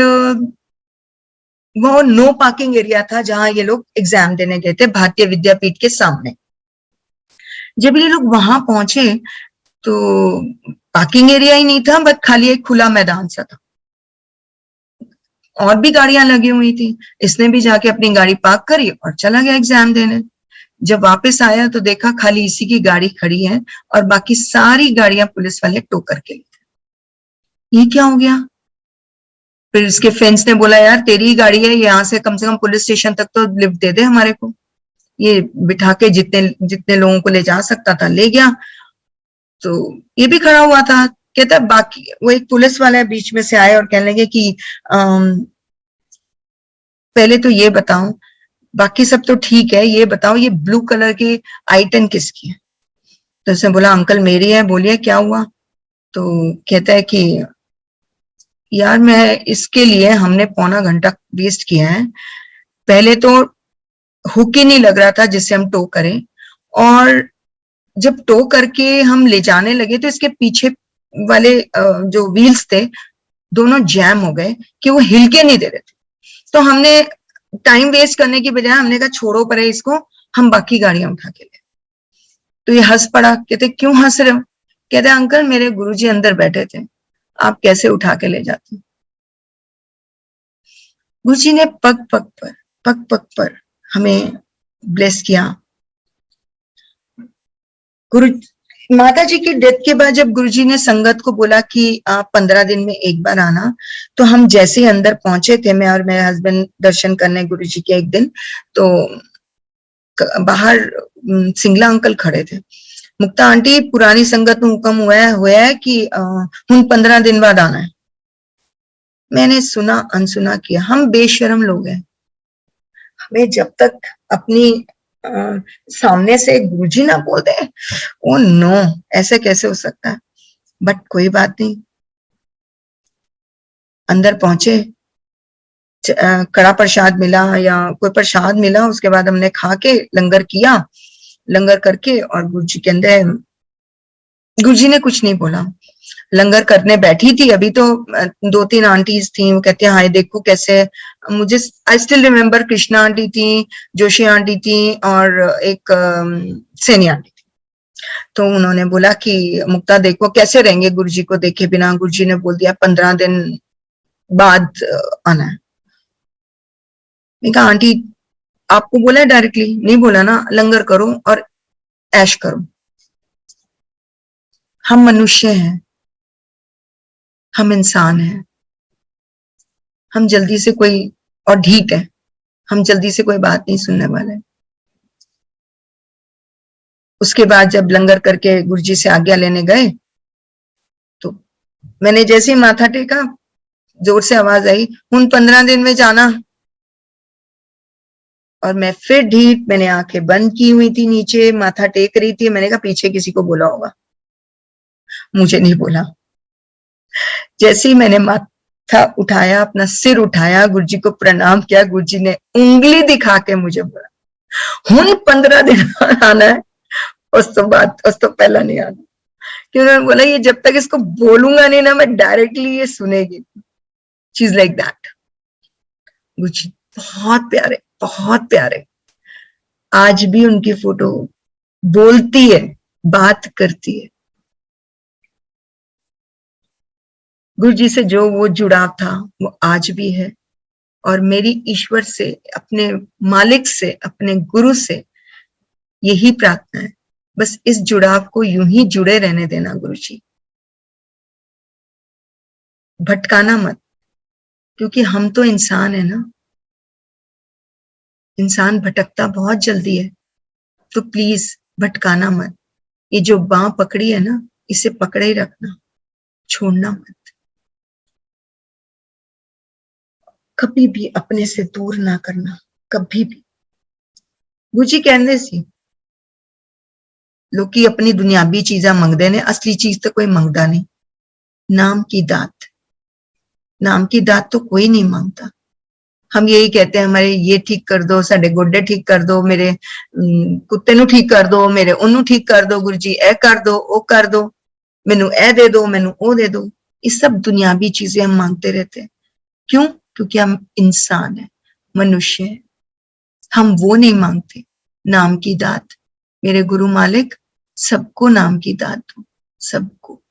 Speaker 2: वो नो पार्किंग एरिया था जहां ये लोग एग्जाम देने गए थे, भारतीय विद्यापीठ के सामने। जब ये लोग वहां पहुंचे तो पार्किंग एरिया ही नहीं था, बट खाली एक खुला मैदान सा था, और भी गाड़ियां लगी हुई थी। इसने भी जाके अपनी गाड़ी पार्क करी और चला गया एग्जाम देने। जब वापस आया तो देखा खाली इसी की गाड़ी खड़ी है, और बाकी सारी गाड़ियां पुलिस वाले टो करके ले गए। ये क्या हो गया? फिर उसके फ्रेंड्स ने बोला, यार तेरी ही गाड़ी है, यहाँ से कम पुलिस स्टेशन तक तो लिफ्ट दे दे हमारे को। ये बिठा के जितने जितने लोगों को ले जा सकता था ले गया। तो ये भी खड़ा हुआ था, कहता बाकी, वो एक पुलिस वाला बीच में से आए और कहने लगे कि पहले तो ये बताओ, बाकी सब तो ठीक है, ये बताओ ये ब्लू कलर की I10 किसकी है? तो उसने बोला, अंकल मेरी है। बोलिए क्या हुआ? तो कहता है कि यार मैं इसके लिए हमने पौना घंटा वेस्ट किया है। पहले तो हुक ही नहीं लग रहा था जिससे हम टो करें, और जब टो करके हम ले जाने लगे तो इसके पीछे वाले जो व्हील्स थे दोनों जैम हो गए कि वो हिल के नहीं दे रहे थे। तो हमने टाइम वेस्ट करने की बजाय हमने कहा छोड़ो परे इसको, हम बाकी गाड़ियां उठा के ले। तो ये हंस पड़ा। कहते क्यों हंस रहे हो? कहते अंकल मेरे गुरुजी अंदर बैठे थे, आप कैसे उठा के ले जाते? गुरुजी ने पग पग पर हमें ब्लेस किया। गुरु माता जी की डेथ के बाद जब गुरुजी ने संगत को बोला कि आप 15 दिन में एक बार आना, तो हम जैसे ही अंदर पहुंचे थे, मैं और मेरे हस्बैंड दर्शन करने गुरुजी के एक दिन, तो बाहर सिंगला अंकल खड़े थे। मुक्ता आंटी पुरानी संगत में हुक्म हुआ है कि हुन 15 दिन बाद आना है। मैंने सुना अनसुना किया। हम बेशर्म लोग हैं, हमें जब तक अपनी सामने से गुरुजी ना बोल दे, ओ नो, ऐसे कैसे हो सकता है? बट कोई बात नहीं, अंदर पहुंचे, कड़ा प्रसाद मिला या कोई प्रसाद मिला, उसके बाद हमने खा के लंगर किया। लंगर करके और गुरुजी के अंदर, गुरुजी ने कुछ नहीं बोला। लंगर करने बैठी थी अभी, तो 2-3 आंटीज थी, वो कहती है हाय देखो कैसे, मुझे I still remember Krishna aunty थी, जोशी आंटी थी, और एक सैनी आंटी थी। तो उन्होंने बोला कि मुक्ता देखो कैसे रहेंगे गुरुजी को देखे बिना। गुरुजी ने बोल दिया 15 दिन बाद आना है। मैं कहा आंटी आपको बोला है डायरेक्टली? नहीं बोला ना, लंगर करो और ऐश करो। हम मनुष्य हैं, हम इंसान हैं, हम जल्दी से कोई, और ढीठ है, हम जल्दी से कोई बात नहीं सुनने वाले। उसके बाद जब लंगर करके गुरुजी से आज्ञा लेने गए, तो मैंने जैसे ही माथा टेका, जोर से आवाज आई, उन 15 दिन में जाना। और मैं फिर ढीठ, मैंने आंखें बंद की हुई थी, नीचे माथा टेक रही थी। मैंने कहा पीछे किसी को बोला होगा, मुझे नहीं बोला। जैसे ही मैंने माथा उठाया, अपना सिर उठाया, गुरुजी को प्रणाम किया, गुरुजी ने उंगली दिखा के मुझे बोला हुन 15 दिन आना है, उस तो पहला नहीं आना। क्योंकि उन्होंने बोला ये जब तक इसको बोलूंगा नहीं ना, मैं डायरेक्टली ये सुनेगी। चीज लाइक दैट। गुरुजी बहुत प्यारे, बहुत प्यारे। आज भी उनकी फोटो बोलती है, बात करती है। गुरुजी से जो वो जुड़ाव था वो आज भी है, और मेरी ईश्वर से, अपने मालिक से, अपने गुरु से यही प्रार्थना है, बस इस जुड़ाव को यूं ही जुड़े रहने देना गुरुजी, भटकाना मत। क्योंकि हम तो इंसान है ना, इंसान भटकता बहुत जल्दी है, तो प्लीज भटकाना मत। ये जो बांह पकड़ी है ना, इसे पकड़े ही रखना, छोड़ना मत। कभी भी अपने से दूर ना करना, कभी भी। गुरुजी कहते सी लोकी अपनी दुनियावी चीजा मंगदे ने, असली चीज तो कोई मंगदा नहीं। नाम की दात, नाम की दात तो कोई नहीं मांगता। हम यही कहते हैं हमारे ये ठीक कर दो, साडे गोडे ठीक कर दो, मेरे कुत्ते नु ठीक कर दो, मेरे ओनू ठीक कर दो, गुरु जी ए कर दो, ओ कर दो, मैनू ए दे दो, मैनू ओ दे दो। ये सब दुनियावी चीजें हम मांगते रहते हैं। क्यों? क्योंकि हम इंसान है, मनुष्य है। हम वो नहीं मांगते, नाम की दात। मेरे गुरु मालिक सबको नाम की दात दो, सबको।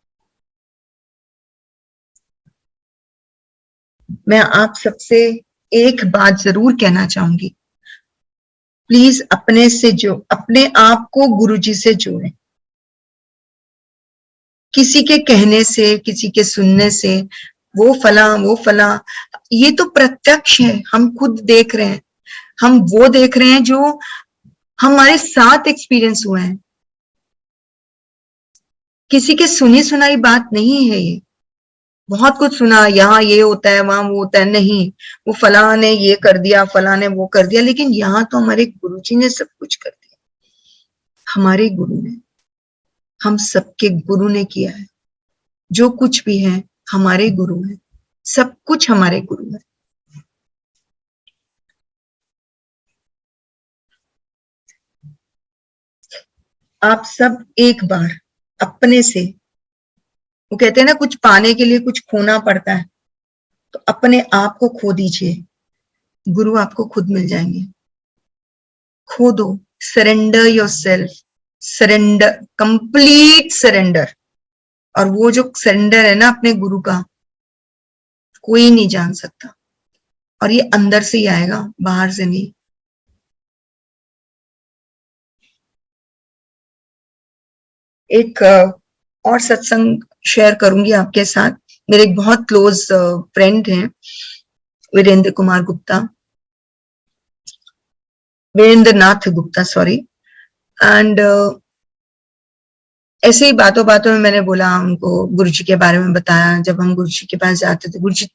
Speaker 2: मैं आप सबसे एक बात जरूर कहना चाहूंगी, प्लीज अपने आप को गुरुजी से जोड़ें। किसी के कहने से, किसी के सुनने से, वो फला, ये तो प्रत्यक्ष है, हम खुद देख रहे हैं। हम वो देख रहे हैं जो हमारे साथ एक्सपीरियंस हुआ है। किसी के सुनी सुनाई बात नहीं है ये। बहुत कुछ सुना, यहाँ ये होता है, वहां वो होता है, नहीं वो फला ने ये कर दिया, फला ने वो कर दिया, लेकिन यहाँ तो हमारे गुरुजी ने सब कुछ कर दिया। हमारे गुरु ने, हम सबके गुरु ने किया है। जो कुछ भी है हमारे गुरु है, सब कुछ हमारे गुरु है। आप सब एक बार अपने से, वो कहते हैं ना कुछ पाने के लिए कुछ खोना पड़ता है, तो अपने आप को खो दीजिए, गुरु आपको खुद मिल जाएंगे। खो दो, surrender yourself, surrender, complete surrender. और वो जो सरेंडर है ना अपने गुरु का, कोई नहीं जान सकता। और ये अंदर से ही आएगा, बाहर से नहीं। एक और सत्संग शेयर करूंगी आपके साथ। मेरे एक बहुत क्लोज फ्रेंड हैं, वीरेंद्र कुमार गुप्ता, वीरेंद्र नाथ गुप्ता, सॉरी। एंड ऐसे ही बातों बातों में मैंने बोला उनको, गुरुजी के बारे में बताया। जब हम गुरुजी के पास जाते थे, गुरुजी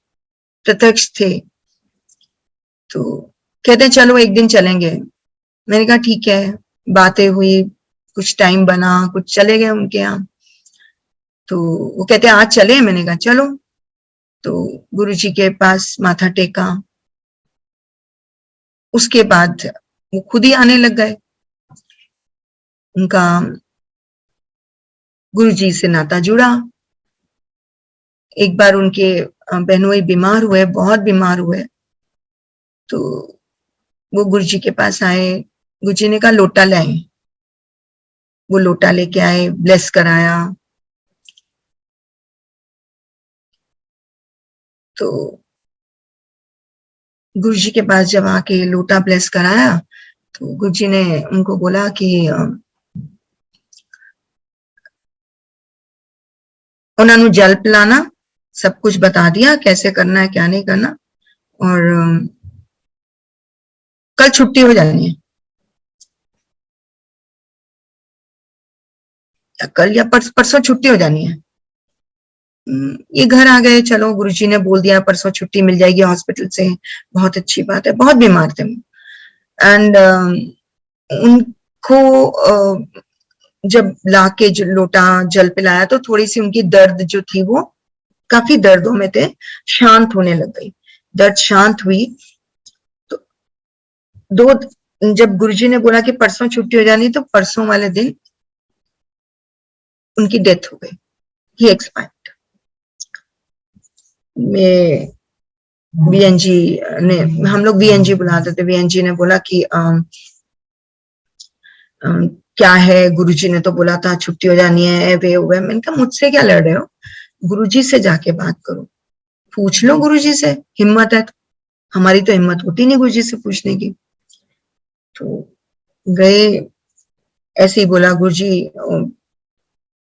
Speaker 2: प्रत्यक्ष थे, तो कहते हैं चलो एक दिन चलेंगे। मैंने कहा ठीक है। बातें हुई, कुछ टाइम बना, कुछ चले गए उनके यहाँ। तो वो कहते हैं आज चले। मैंने कहा चलो। तो गुरुजी के पास माथा टेका। उसके बाद वो खुद ही आने लग गए। उनका गुरुजी से नाता जुड़ा। एक बार उनके बहनोई बीमार हुए, बहुत बीमार हुए, तो वो गुरुजी के पास आए। गुरुजी ने कहा लोटा लाए। वो लोटा लेके आए, ब्लेस कराया। तो गुरुजी के पास जब आके लोटा ब्लेस कराया, तो गुरुजी ने उनको बोला कि उन्होंने जल पिलाना, सब कुछ बता दिया कैसे करना है क्या नहीं करना, और कल छुट्टी हो जानी है, या कल या परसों छुट्टी हो जानी है। ये घर आ गए। चलो गुरुजी ने बोल दिया परसों छुट्टी मिल जाएगी हॉस्पिटल से, बहुत अच्छी बात है। बहुत बीमार थे। एंड उनको जब लाके लोटा जल पिलाया, तो थोड़ी सी उनकी दर्द जो थी, वो काफी दर्दों में थे, शांत होने लग गई। दर्द शांत हुई। तो जब गुरुजी ने बोला कि परसों छुट्टी हो जानी, तो परसों वाले दिन उनकी डेथ हो गई। ही एक्सपायर्ड। में वीएनजी ने, हम लोग वीएनजी बुलाते थे, वीएनजी ने बोला कि क्या है, गुरुजी ने तो बोला था छुट्टी हो जानी है, वे हुए। मैंने कहा मुझसे क्या लड़ रहे हो, गुरुजी से जाके बात करो, पूछ लो गुरुजी से, हिम्मत है तो। हमारी तो हिम्मत होती नहीं गुरुजी से पूछने की। तो गए, ऐसे ही बोला गुरुजी।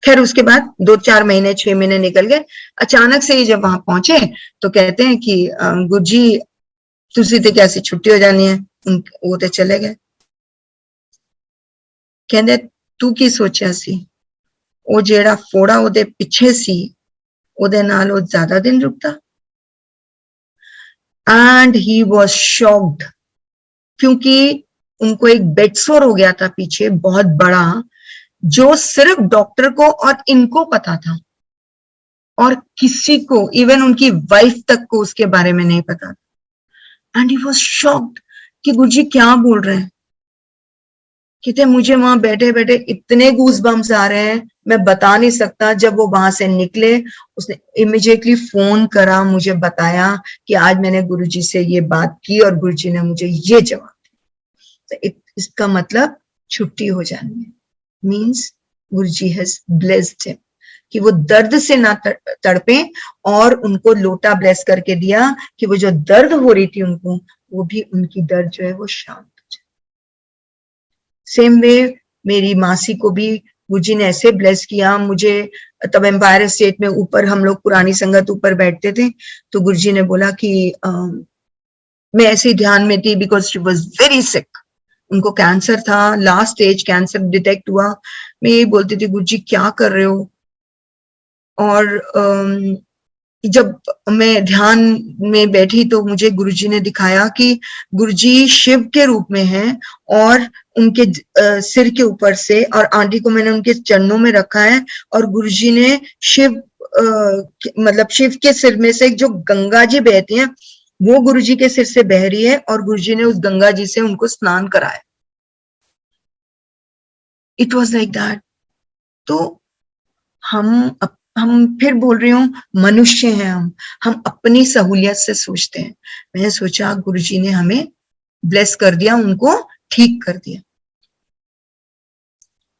Speaker 2: खैर उसके बाद 2-4 महीने 6 महीने निकल गए। अचानक से ही जब वहां पहुंचे, तो कहते हैं कि गुरुजी तुसी ते कैसी छुट्टी हो जानी है। वो तो चले गए। कहते तू की सोचा सी, वो जेड़ा फोड़ा ओदे पिछे सी, ओदे नाल वो ज्यादा दिन रुकता। एंड ही वाज शॉक्ड, क्योंकि उनको एक बेड सोर हो गया था पीछे, बहुत बड़ा, जो सिर्फ डॉक्टर को और इनको पता था। और किसी को, इवन उनकी वाइफ तक को उसके बारे में नहीं पता। एंड ही वाज शॉक्ड कि गुरुजी क्या बोल रहे हैं। कहते मुझे वहां बैठे बैठे इतने गूज बम्स आ रहे हैं, मैं बता नहीं सकता। जब वो वहां से निकले, उसने इमिडिएटली फोन करा, मुझे बताया कि आज मैंने गुरुजी से ये बात की और गुरुजी ने मुझे ये जवाब दिया। तो इसका मतलब छुट्टी हो जानी है, means Guruji has blessed him, कि वो दर्द से ना तड़पे, और उनको लोटा ब्लेस करके दिया कि वो जो दर्द हो रही थी उनको, वो भी उनकी दर्द जो है वो शांत। सेम वे मेरी मासी को भी गुरुजी ने ऐसे ब्लेस किया। मुझे तब एम्पायर स्टेट में ऊपर हम लोग पुरानी संगत ऊपर बैठते थे, तो गुरुजी ने बोला कि मैं ऐसे ही ध्यान में थी, because she was very sick, उनको कैंसर था, लास्ट स्टेज कैंसर डिटेक्ट हुआ। मैं यही बोलती थी गुरुजी क्या कर रहे हो। और जब मैं ध्यान में बैठी तो मुझे गुरुजी ने दिखाया कि गुरुजी शिव के रूप में हैं, और उनके सिर के ऊपर से, और आंटी को मैंने उनके चरणों में रखा है, और गुरुजी ने शिव मतलब शिव के सिर में से जो गंगा जी बहती हैं वो गुरुजी के सिर से बह रही है, और गुरुजी ने उस गंगा जी से उनको स्नान कराया। It was like that. तो हम फिर बोल रही हूँ, मनुष्य हैं हम अपनी सहूलियत से सोचते हैं। मैंने सोचा गुरुजी ने हमें ब्लेस कर दिया, उनको ठीक कर दिया।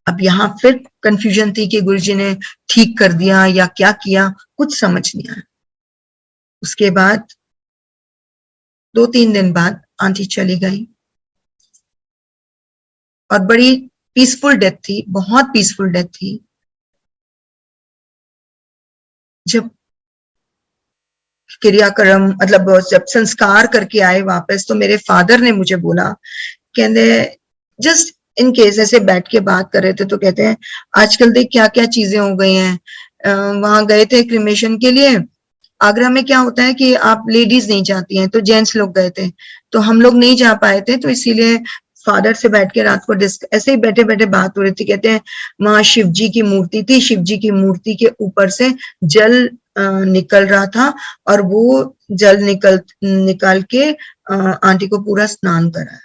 Speaker 2: अब यहाँ फिर कंफ्यूजन थी कि गुरुजी ने ठीक कर दिया या क्या किया, कुछ समझ नहीं आया। उसके बाद 2-3 दिन बाद आंटी चली गई, और बड़ी पीसफुल डेथ थी, बहुत पीसफुल डेथ थी। जब क्रियाक्रम मतलब जब संस्कार करके आए वापस, तो मेरे फादर ने मुझे बोला, कहते जस्ट इन केस ऐसे बैठ के बात कर रहे थे, तो कहते हैं आजकल देख क्या क्या चीजें हो गई हैं। वहां गए थे क्रिमेशन के लिए, आगरा में क्या होता है कि आप लेडीज नहीं जाती हैं, तो जेंट्स लोग गए थे, तो हम लोग नहीं जा पाए थे, तो इसीलिए फादर से बैठ के रात को ऐसे ही बैठे बैठे बात हो रही थी। कहते हैं वहां शिव जी की मूर्ति थी, शिव जी की मूर्ति के ऊपर से जल निकल रहा था, और वो जल निकाल के आंटी को पूरा स्नान कराया।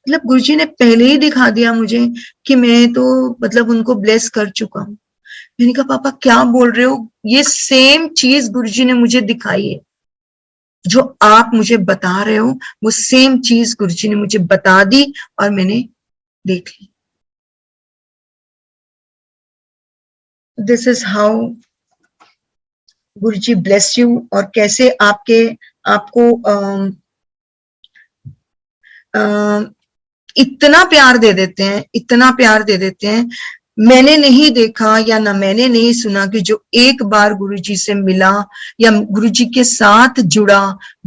Speaker 2: मतलब गुरुजी ने पहले ही दिखा दिया मुझे कि मैं तो मतलब उनको ब्लेस कर चुका हूँ। मैंने कहा पापा क्या बोल रहे हो, ये सेम चीज गुरुजी ने मुझे दिखाई है, जो आप मुझे बता रहे हो वो सेम चीज गुरुजी ने मुझे बता दी, और मैंने देख ली। This is how Guruji bless you, और कैसे आपको इतना प्यार दे देते हैं, इतना प्यार दे देते हैं। मैंने नहीं देखा या ना मैंने नहीं सुना कि जो एक बार गुरुजी से मिला या गुरुजी के साथ जुड़ा,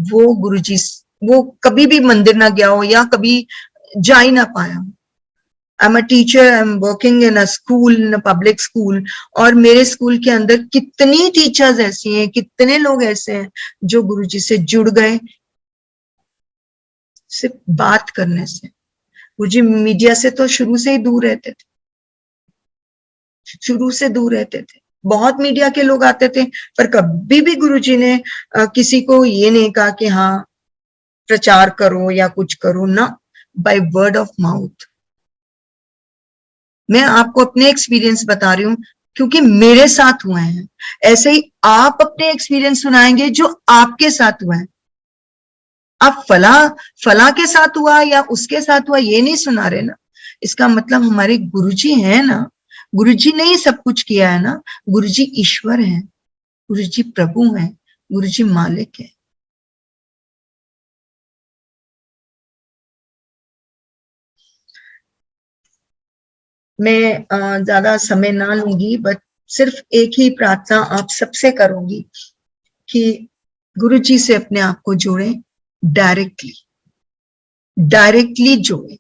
Speaker 2: वो कभी भी मंदिर ना गया हो या कभी जा ही ना पाया। I am a teacher, I am working in a school, in a public school, और मेरे स्कूल के अंदर कितनी टीचर्स ऐसी हैं, कितने लोग ऐसे हैं जो गुरुजी से जुड़ गए सिर्फ बात करने से। गुरुजी मीडिया से तो शुरू से ही दूर रहते थे, शुरू से दूर रहते थे। बहुत मीडिया के लोग आते थे, पर कभी भी गुरुजी ने किसी को ये नहीं कहा कि हाँ प्रचार करो या कुछ करो ना, बाय वर्ड ऑफ माउथ। मैं आपको अपने एक्सपीरियंस बता रही हूँ क्योंकि मेरे साथ हुए हैं। ऐसे ही आप अपने एक्सपीरियंस सुनाएंगे जो आपके साथ हुए हैं। आप फला के साथ हुआ या उसके साथ हुआ ये नहीं सुना रहे ना, इसका मतलब हमारे गुरुजी हैं ना, गुरुजी ने ही सब कुछ किया है ना। गुरुजी ईश्वर हैं, गुरुजी प्रभु हैं, गुरुजी मालिक है। मैं ज्यादा समय ना लूंगी, बट सिर्फ एक ही प्रार्थना आप सबसे करूंगी कि गुरुजी से अपने आप को जोड़ें, डायरेक्टली जोड़ें।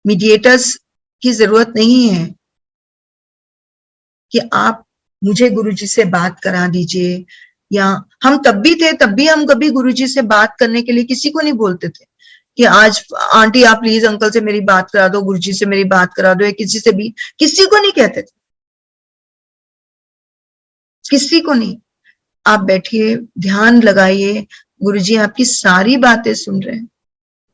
Speaker 2: मीडिएटर्स की जरूरत नहीं है कि आप मुझे गुरुजी से बात करा दीजिए, या हम तब भी थे, तब भी हम कभी गुरुजी से बात करने के लिए किसी को नहीं बोलते थे कि आज आंटी आप प्लीज अंकल से मेरी बात करा दो, गुरुजी से मेरी बात करा दो, या किसी से भी किसी को नहीं कहते थे। किसी को नहीं। आप बैठिए, ध्यान लगाइए, गुरुजी आपकी सारी बातें सुन रहे हैं,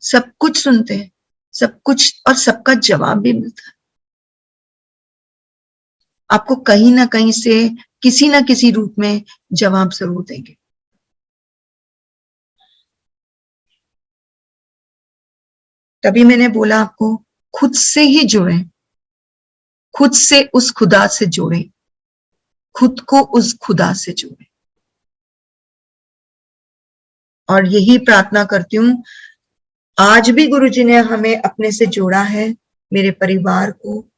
Speaker 2: सब कुछ सुनते हैं, सब कुछ, और सबका जवाब भी मिलता है। आपको कहीं ना कहीं से किसी ना किसी रूप में जवाब जरूर देंगे। तभी मैंने बोला आपको खुद से ही जुड़े, खुद से उस खुदा से जोड़े, खुद को उस खुदा से जोड़े। और यही प्रार्थना करती हूँ, आज भी गुरुजी ने हमें अपने से जोड़ा है, मेरे परिवार को,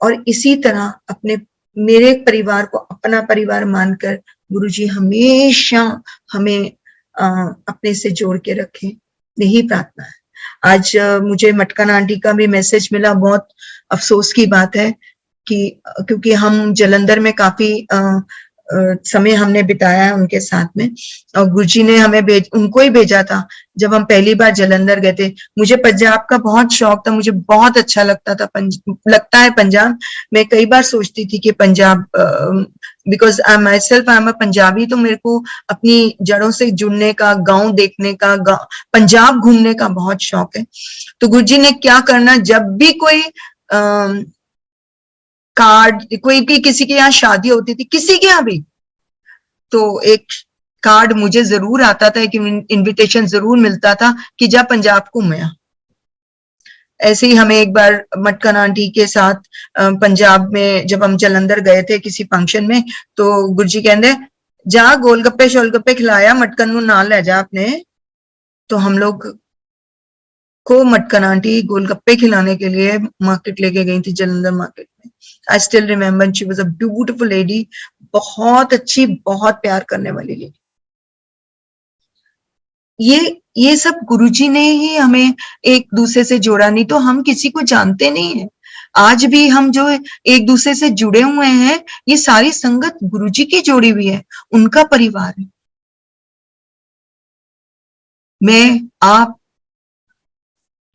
Speaker 2: और इसी तरह अपने मेरे परिवार को अपना परिवार मानकर गुरुजी हमेशा हमें अपने से जोड़ के रखें, यही प्रार्थना है। आज मुझे मटकन आंटी का भी मैसेज मिला, बहुत अफसोस की बात है कि क्योंकि हम जलंधर में काफी समय हमने बिताया है उनके साथ में, और गुरुजी ने हमें उनको ही भेजा था जब हम पहली बार जलंधर गए थे। मुझे पंजाब का बहुत शौक था, मुझे बहुत अच्छा लगता था, लगता है पंजाब। मैं कई बार सोचती थी कि Punjab, because I my self I am a Punjabi, तो मेरे को अपनी जड़ों से जुड़ने का, गांव देखने का, पंजाब घूमने का बहुत शौक है। तो गुरुजी ने क्या करना, जब भी कोई कार्ड, कोई भी किसी के यहाँ शादी होती थी, किसी के यहाँ भी, तो एक कार्ड मुझे जरूर आता था, एक इनविटेशन जरूर मिलता था कि जा पंजाब घूमया। ऐसे ही हमें एक बार मटकन आंटी के साथ पंजाब में जब हम जलंधर गए थे किसी फंक्शन में, तो गुरुजी कहते जा गोलगप्पे शोलगप्पे खिलाया, मटकन नू नाल ले जा अपने। तो हम लोग को मटकन आंटी गोलगप्पे खिलाने के लिए मार्केट लेके गई थी, जलंधर मार्केट में। I still remember, she was a beautiful lady, बहुत अच्छी, बहुत प्यार करने वाली लेडी। ये सब गुरुजी ने ही हमें एक दूसरे से जोड़ा, नहीं तो हम किसी को जानते नहीं है। आज भी हम जो एक दूसरे से जुड़े हुए हैं, ये सारी संगत गुरुजी की जोड़ी हुई है, उनका परिवार है। मैं, आप,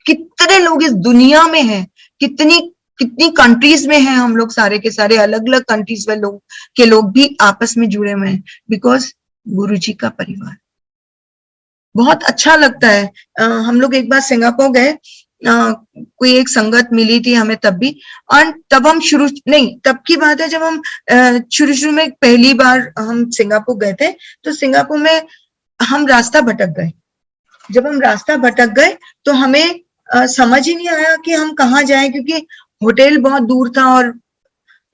Speaker 2: कितने लोग इस दुनिया में हैं, कितनी कितनी कंट्रीज में हैं हम लोग, सारे के सारे अलग अलग कंट्रीज में लोग भी आपस में जुड़े हुए हैं, बिकॉज गुरुजी का परिवार। बहुत अच्छा लगता है। हम लोग एक बार सिंगापुर गए, कोई एक संगत मिली थी हमें तब भी, और तब हम तब की बात है जब हम शुरू में पहली बार हम सिंगापुर गए थे, तो सिंगापुर में हम रास्ता भटक गए। जब हम रास्ता भटक गए तो हमें समझ ही नहीं आया कि हम कहाँ जाएं, क्योंकि होटल बहुत दूर था और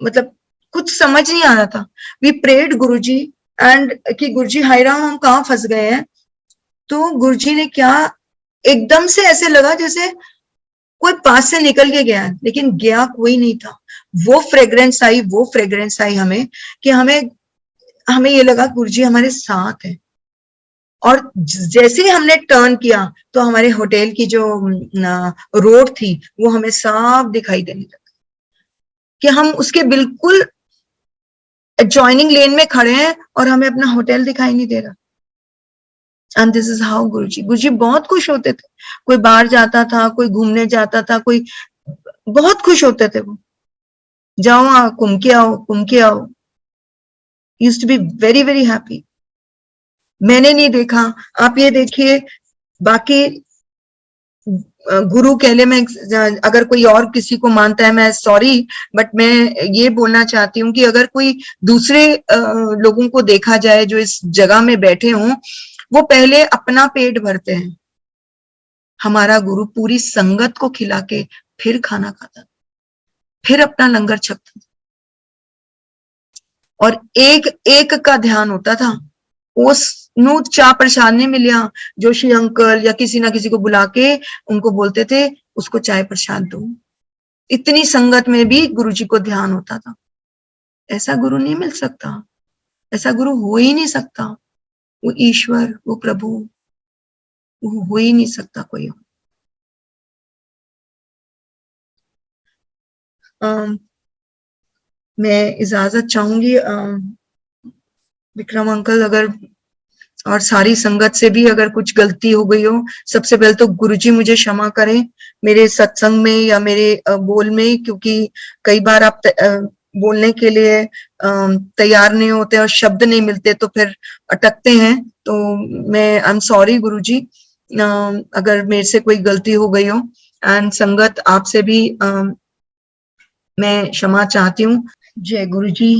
Speaker 2: मतलब कुछ समझ नहीं आ रहा था। वी प्रेड गुरुजी एंड कि गुरुजी हाय राम, हम कहाँ फंस गए हैं। तो गुरुजी ने क्या, एकदम से ऐसे लगा जैसे कोई पास से निकल के गया, लेकिन गया कोई नहीं था। वो फ्रेग्रेंस आई हमें कि हमें ये लगा गुरुजी हमारे साथ है। और जैसे ही हमने टर्न किया तो हमारे होटल की जो रोड थी वो हमें साफ दिखाई देने लगा कि हम उसके बिल्कुल एडजॉइनिंग लेन में खड़े हैं और हमें अपना होटल दिखाई नहीं दे रहा। एंड दिस इज हाउ गुरुजी बहुत खुश होते थे। कोई बाहर जाता था, कोई घूमने जाता था, कोई बहुत खुश होते थे। वो जाओ, घूम के आओ। Used to be very very happy. मैंने नहीं देखा, आप ये देखिए, बाकी गुरु कहले में अगर कोई और किसी को मानता है, मैं सॉरी, बट मैं ये बोलना चाहती हूँ कि अगर कोई दूसरे लोगों को देखा जाए जो इस जगह में बैठे हों, वो पहले अपना पेट भरते हैं। हमारा गुरु पूरी संगत को खिला के फिर खाना खाता, फिर अपना लंगर छकता, और एक एक का ध्यान होता था। उस नू चाह प्रसाद नहीं मिलिया, जोशी अंकल या किसी ना किसी को बुला के उनको बोलते थे उसको चाय प्रसाद दो। इतनी संगत में भी गुरुजी को ध्यान होता था। ऐसा गुरु नहीं मिल सकता, ऐसा गुरु हो ही नहीं सकता। वो ईश्वर, वो प्रभु, वो हो ही नहीं सकता कोई और। मैं इजाजत चाहूंगी विक्रम अंकल, अगर और सारी संगत से भी अगर कुछ गलती हो गई हो, सबसे पहले तो गुरुजी मुझे क्षमा करें मेरे सत्संग में या मेरे बोल में, क्योंकि कई बार आप बोलने के लिए तैयार नहीं होते और शब्द नहीं मिलते तो फिर अटकते हैं। तो मैं आई एम सॉरी गुरुजी, अगर मेरे से कोई गलती हो गई हो, एंड संगत आपसे भी मैं क्षमा चाहती हूँ। जय गुरुजी।